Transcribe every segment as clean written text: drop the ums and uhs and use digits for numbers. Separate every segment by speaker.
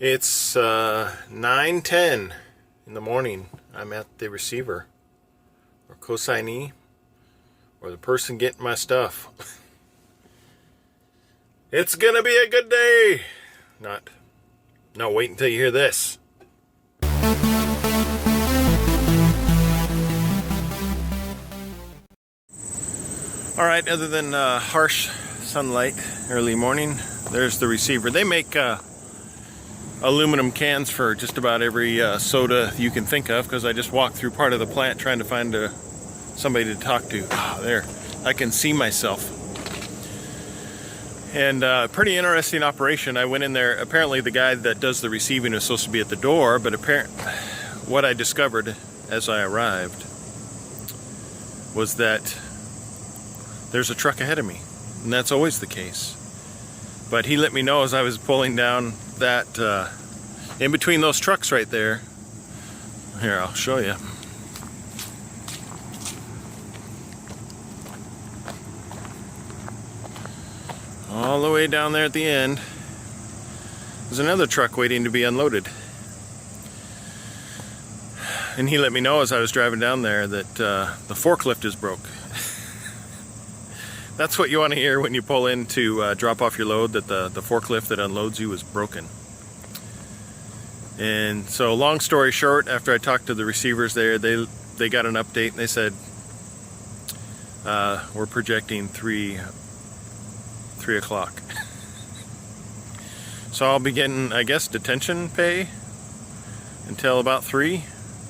Speaker 1: It's 9:10 in the morning. I'm at the receiver, or consignee, or the person getting my stuff. It's gonna be a good day. No, wait until you hear this. All right, other than harsh sunlight early morning, there's the receiver. They make aluminum cans for just about every soda you can think of, because I just walked through part of the plant trying to find somebody to talk to. There, I can see myself. And pretty interesting operation. I went in there. Apparently the guy that does the receiving is supposed to be at the door, but what I discovered as I arrived was that there's a truck ahead of me, and that's always the case. But he let me know as I was pulling down that in between those trucks right there. Here, I'll show you. All the way down there at the end, there's another truck waiting to be unloaded. And he let me know as I was driving down there that the forklift is broke. That's what you want to hear when you pull in to drop off your load, that the forklift that unloads you is broken. And so, long story short, after I talked to the receivers there, they got an update, and they said we're projecting 3 o'clock. So I'll be getting, I guess, detention pay until about 3.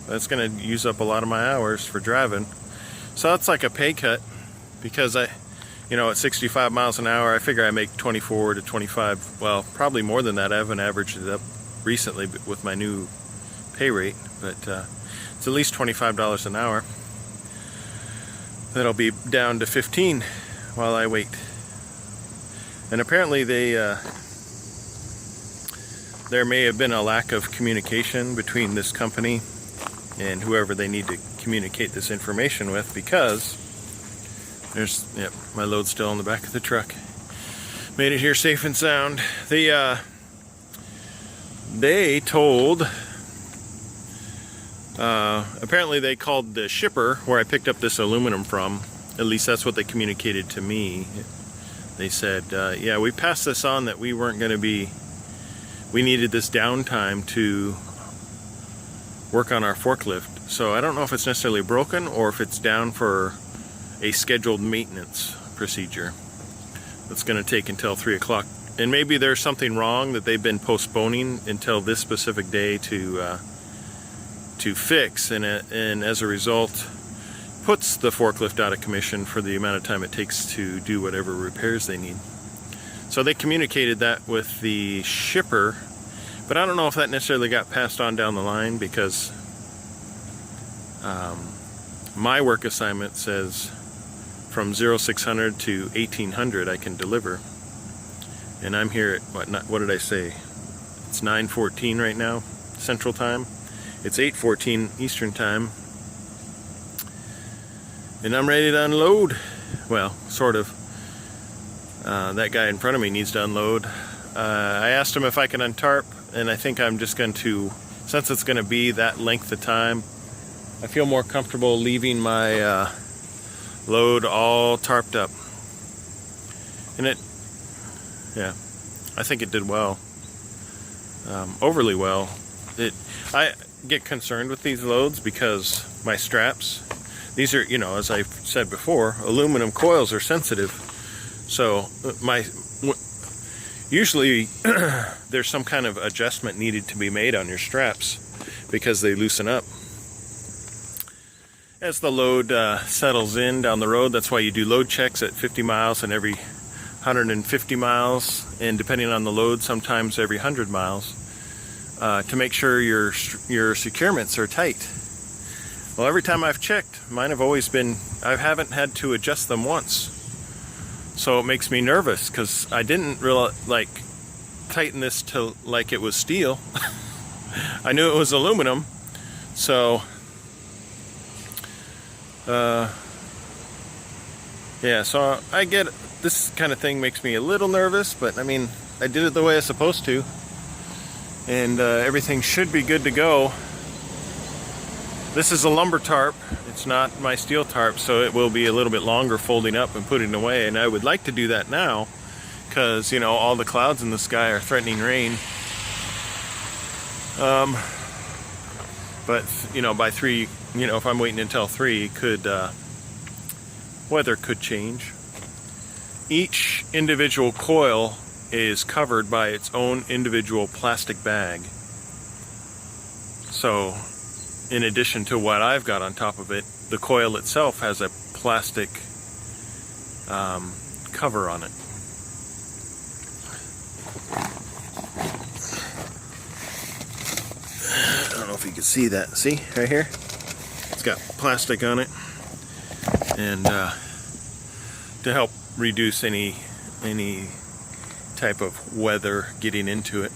Speaker 1: That's going to use up a lot of my hours for driving. So that's like a pay cut, because at 65 miles an hour, I figure I make 24 to 25, well, probably more than that. I haven't averaged it up recently with my new pay rate, but it's at least $25 an hour. That'll be down to 15 while I wait. And apparently there may have been a lack of communication between this company and whoever they need to communicate this information with, because my load's still in the back of the truck. Made it here safe and sound. They told, apparently they called the shipper where I picked up this aluminum from. At least that's what they communicated to me. They said, yeah, we passed this on that we needed this downtime to work on our forklift. So I don't know if it's necessarily broken or if it's down for a scheduled maintenance procedure that's going to take until 3 o'clock. And maybe there's something wrong that they've been postponing until this specific day to fix, and as a result puts the forklift out of commission for the amount of time it takes to do whatever repairs they need. So they communicated that with the shipper, but I don't know if that necessarily got passed on down the line, because my work assignment says from 0600 to 1800 I can deliver, and I'm here at what did I say? It's 9:14 right now, Central Time. It's 8:14 Eastern Time. And I'm ready to unload. Well, sort of. That guy in front of me needs to unload. I asked him if I can untarp, and I think I'm just going to, since it's going to be that length of time, I feel more comfortable leaving my load all tarped up. And I think it did well. Overly well. I get concerned with these loads because my straps, these are, as I've said before, aluminum coils are sensitive. So usually there's some kind of adjustment needed to be made on your straps because they loosen up as the load settles in down the road. That's why you do load checks at 50 miles and every 150 miles, and depending on the load, sometimes every 100 miles, to make sure your securements are tight. Well, every time I've checked, mine have always been, I haven't had to adjust them once. So it makes me nervous, because I didn't really tighten this to like it was steel. I knew it was aluminum, so yeah, so I get this kind of thing makes me a little nervous, but I mean, I did it the way I was supposed to. and everything should be good to go. This is a lumber tarp. It's not my steel tarp, so it will be a little bit longer folding up and putting away, and I would like to do that now because, you know, all the clouds in the sky are threatening rain. But, you know, by 3, you know, if I'm waiting until 3, weather could change. Each individual coil is covered by its own individual plastic bag. So, in addition to what I've got on top of it, the coil itself has a plastic cover on it. I don't know if you can see that. See, right here? It's got plastic on it, and to help reduce any type of weather getting into it.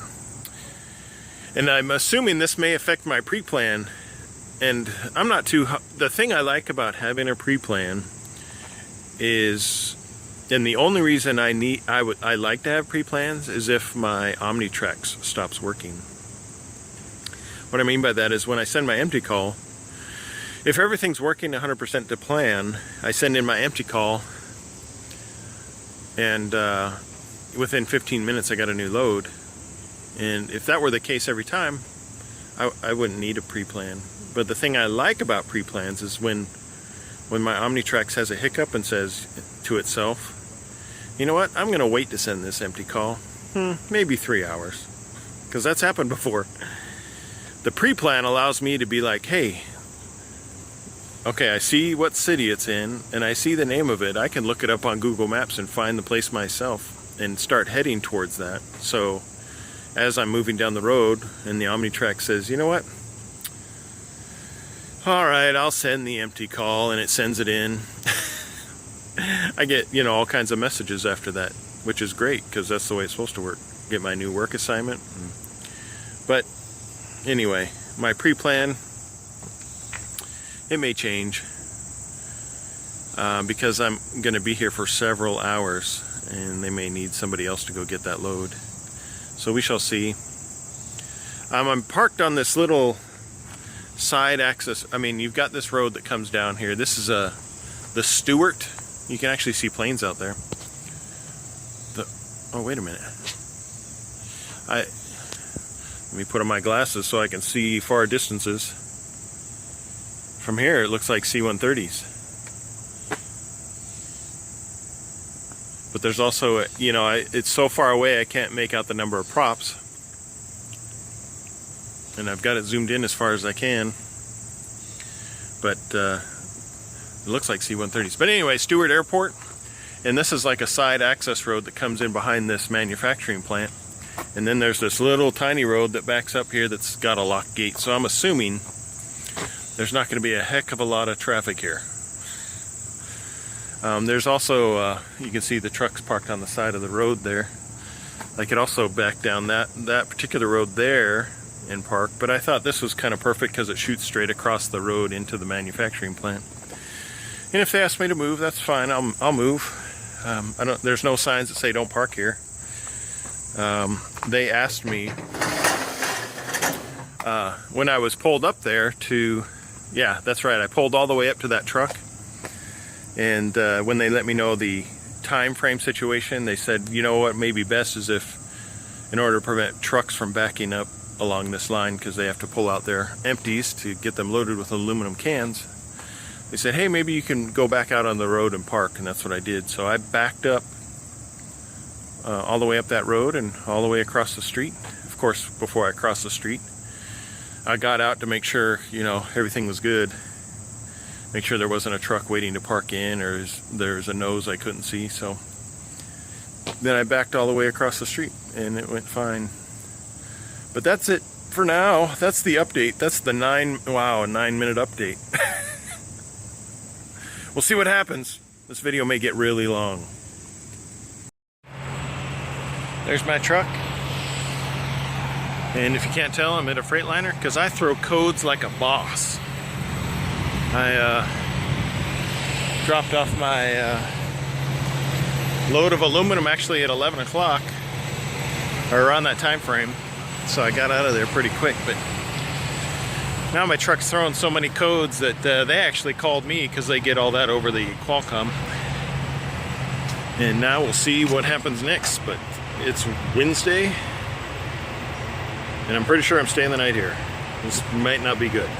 Speaker 1: And I'm assuming this may affect my pre-plan, and I'm not too... The thing I like about having a pre-plan is, and the only reason I like to have pre-plans is if my Omnitrax stops working. What I mean by that is when I send my empty call, if everything's working 100% to plan, I send in my empty call, and within 15 minutes I got a new load. And if that were the case every time, I wouldn't need a pre-plan. But the thing I like about pre-plans is when my Omnitrax has a hiccup and says to itself, you know what, I'm going to wait to send this empty call. Maybe 3 hours. Because that's happened before. The pre-plan allows me to be like, hey, okay, I see what city it's in, and I see the name of it. I can look it up on Google Maps and find the place myself and start heading towards that. So as I'm moving down the road and the Omnitrax says, you know what? Alright, I'll send the empty call, and it sends it in. I get, you know, all kinds of messages after that, which is great because that's the way it's supposed to work. Get my new work assignment. But anyway, my pre-plan, it may change because I'm going to be here for several hours, and they may need somebody else to go get that load. So we shall see. I'm parked on this little side access. I mean, you've got this road that comes down here. This is the Stewart. You can actually see planes out there. Oh, wait a minute. Let me put on my glasses so I can see far distances. From here, it looks like C-130s. But there's also, you know, it's so far away I can't make out the number of props. And I've got it zoomed in as far as I can. But it looks like C-130s. But anyway, Stewart Airport. And this is like a side access road that comes in behind this manufacturing plant. And then there's this little tiny road that backs up here that's got a locked gate. So I'm assuming there's not going to be a heck of a lot of traffic here. There's also, you can see the trucks parked on the side of the road there. I could also back down that particular road there and park, but I thought this was kind of perfect because it shoots straight across the road into the manufacturing plant. And if they ask me to move, that's fine. I'll move. There's no signs that say don't park here. They asked me when I was pulled up there to, yeah, that's right, I pulled all the way up to that truck. And when they let me know the time frame situation, they said, you know what may be best is if, in order to prevent trucks from backing up along this line, because they have to pull out their empties to get them loaded with aluminum cans, they said, hey, maybe you can go back out on the road and park. And that's what I did. So I backed up all the way up that road and all the way across the street. Of course, before I crossed the street, I got out to make sure, you know, everything was good. Make sure there wasn't a truck waiting to park in, or there's a nose I couldn't see. So then I backed all the way across the street and it went fine. But that's it for now. That's the update. That's the 9-minute update. We'll see what happens. This video may get really long. There's my truck. And if you can't tell, I'm at a Freightliner because I throw codes like a boss. I dropped off my load of aluminum actually at 11 o'clock, or around that time frame. so I got out of there pretty quick. But now my truck's throwing so many codes that they actually called me because they get all that over the Qualcomm. And now we'll see what happens next. But it's Wednesday, and I'm pretty sure I'm staying the night here. This might not be good.